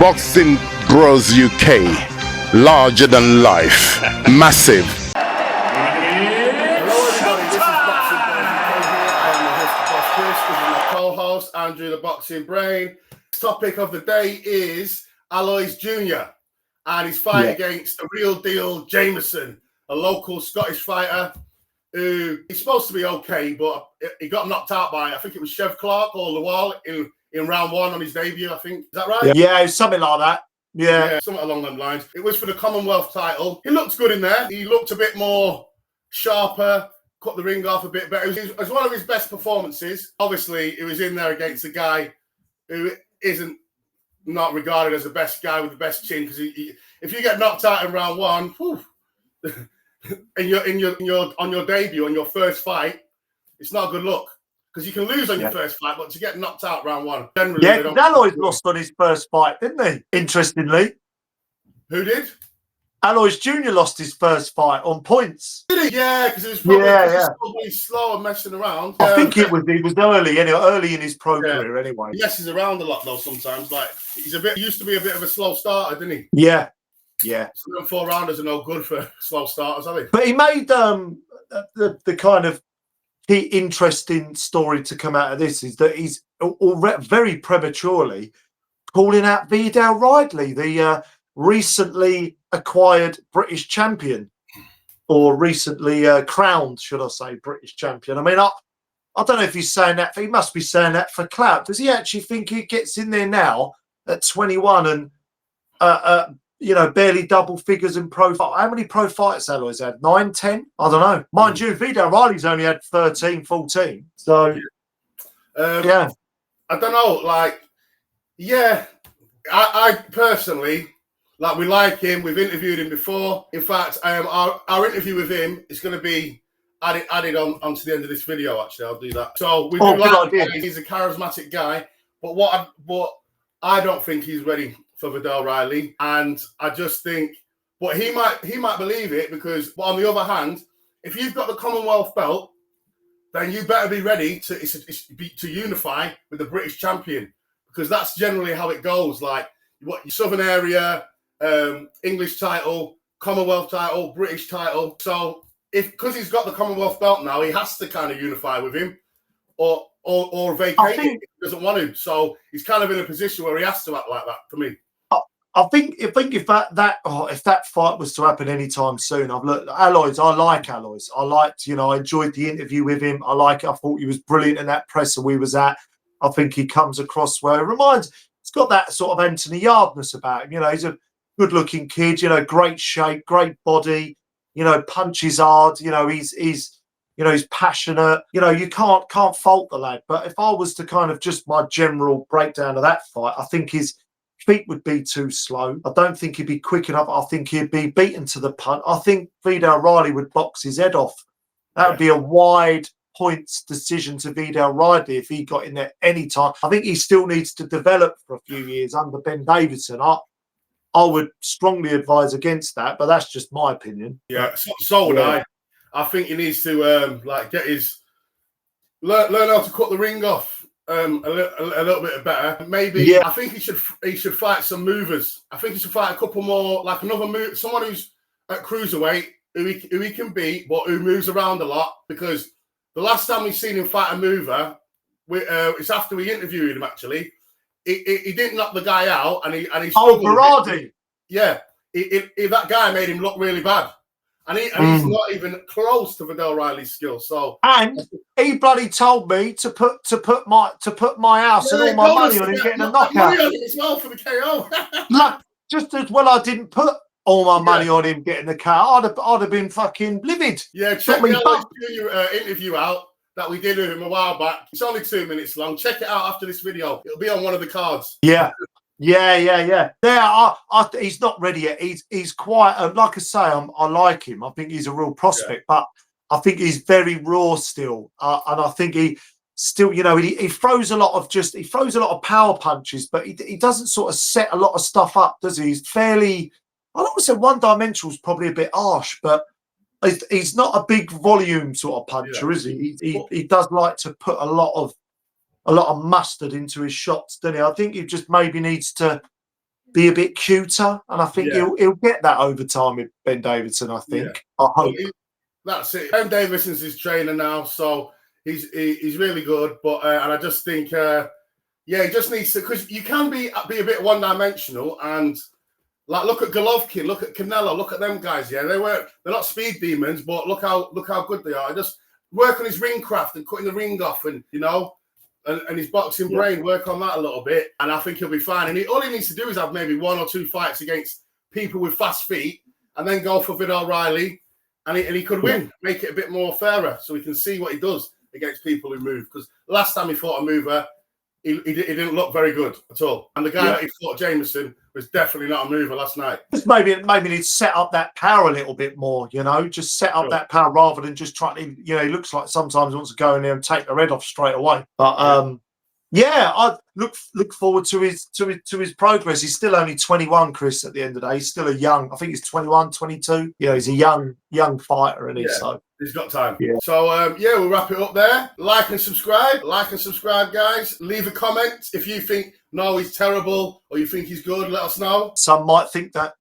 Boxing Bros UK, larger than life, massive. Hello everybody, this is Boxing Bros UK here. I am your host, Boss Chris. This is my co-host, Andrew the Boxing Brain. Topic of the day is Aloys Jr. and his fight against the real deal Jameson, a local Scottish fighter who he's supposed to be okay, but he got knocked out by, I think it was Chev Clark or Lawal in round one on his debut, I think. Is that right? Yeah, something like that. Yeah, something along those lines. It was for the Commonwealth title. He looked good in there. He looked a bit more sharper, cut the ring off a bit better. It was one of his best performances. Obviously, it was in there against a guy who isn't not regarded as the best guy with the best chin. Because if you get knocked out in round one, whew, on your debut, on your first fight, it's not a good look. Because you can lose on your first fight, but to get knocked out round one, generally, Aloys lost on his first fight, didn't he? Interestingly, who did? Aloys Jr. lost his first fight on points. Did he? Yeah, because it was probably slow and messing around. I think he was early in his pro career anyway. He messes around a lot though sometimes. Like he used to be a bit of a slow starter, didn't he? Yeah. So them 4-rounders are no good for slow starters, are they? But he made the kind of key interesting story to come out of this is that he's very prematurely calling out Viddal Ridley, the recently acquired British champion, or recently crowned, should I say, British champion. I mean, I don't know if he's saying that. He must be saying that for clout. Does he actually think he gets in there now at 21 and barely double figures in pro fight? How many pro fights Aloys had? 9, 10? I don't know. Mind you, Viddal Riley's only had 13, 14. So, I don't know. Like, I personally, like, we like him. We've interviewed him before. In fact, our interview with him is going to be added onto the end of this video, actually. I'll do that. So, we do like him. He's a charismatic guy. But what I don't think he's ready for Viddal Riley, and I just think, but he might believe it because. But on the other hand, if you've got the Commonwealth belt, then you better be ready to unify with the British champion, because that's generally how it goes. Like what Southern area, English title, Commonwealth title, British title. So because he's got the Commonwealth belt now, he has to kind of unify with him, or vacate it if he doesn't want to. So he's kind of in a position where he has to act like that, for me. I think if that fight was to happen anytime soon, I've looked at Aloys. I like Aloys. I enjoyed the interview with him. I thought he was brilliant in that presser we was at. I think he comes across where he's got that sort of Anthony Yardness about him. He's a good-looking kid. Great shape, great body. Punches hard. He's passionate. You can't fault the lad. But if I was to kind of just my general breakdown of that fight, I think his feet would be too slow. I don't think he'd be quick enough. I think he'd be beaten to the punt. I think Viddal Riley would box his head off. That would be a wide points decision to Viddal Riley if he got in there any time. I think he still needs to develop for a few years under Ben Davison. I would strongly advise against that, but that's just my opinion. Yeah, so would I. I think he needs to learn how to cut the ring off. A little bit better. Maybe I think he should fight some movers. I think he should fight a couple more, like another move, someone who's at cruiserweight who he can beat, but who moves around a lot. Because the last time we've seen him fight a mover, it's after we interviewed him. Actually, he didn't knock the guy out, and he Berardi. Yeah, that guy made him look really bad. And he's not even close to Viddal Riley's skills. So, and he bloody told me to put my house and all my money on him getting a knockout. Money on it as well for the KO. Like, just as well I didn't put all my money on him getting the KO. I'd have been fucking livid. Yeah, check the Alex Jr. Interview out that we did with him a while back. It's only 2 minutes long. Check it out after this video. It'll be on one of the cards. Yeah. He's not ready yet. He's quite like I say. I like him. I think he's a real prospect, but I think he's very raw still, and I think he still, he throws a lot of power punches, but he doesn't sort of set a lot of stuff up, does he? He's fairly, I don't want to say one-dimensional is probably a bit harsh, but he's not a big volume sort of puncher, is he? He does like to put a lot of mustard into his shots, doesn't he? I think he just maybe needs to be a bit cuter, and I think Yeah. he'll get that over time with Ben Davidson. I think. I hope. That's it. Ben Davidson's his trainer now, so he's really good. But and I just think, he just needs to, because you can be a bit one-dimensional, and like look at Golovkin, look at Canelo, look at them guys. Yeah, they're not speed demons, but look how good they are. Just work on his ring craft and cutting the ring off, and and his boxing brain, work on that a little bit, and I think he'll be fine. And all he needs to do is have maybe 1 or 2 fights against people with fast feet, and then go for Viddal Riley. And he could win, make it a bit more fairer, so we can see what he does against people who move. Because last time he fought a mover, he didn't look very good at all. And the guy that he fought, Jameson, was definitely not a mover last night. Just maybe need to set up that power a little bit more, just set up that power rather than just trying to, he looks like sometimes he wants to go in there and take their head off straight away. But I look forward to his progress. He's still only 21, Chris, at the end of the day. He's still I think he's 21, 22. He's a young fighter, and so he's got time. Yeah. So we'll wrap it up there. Like and subscribe, guys. Leave a comment if you think no, he's terrible, or you think he's good. Let us know. Some might think that.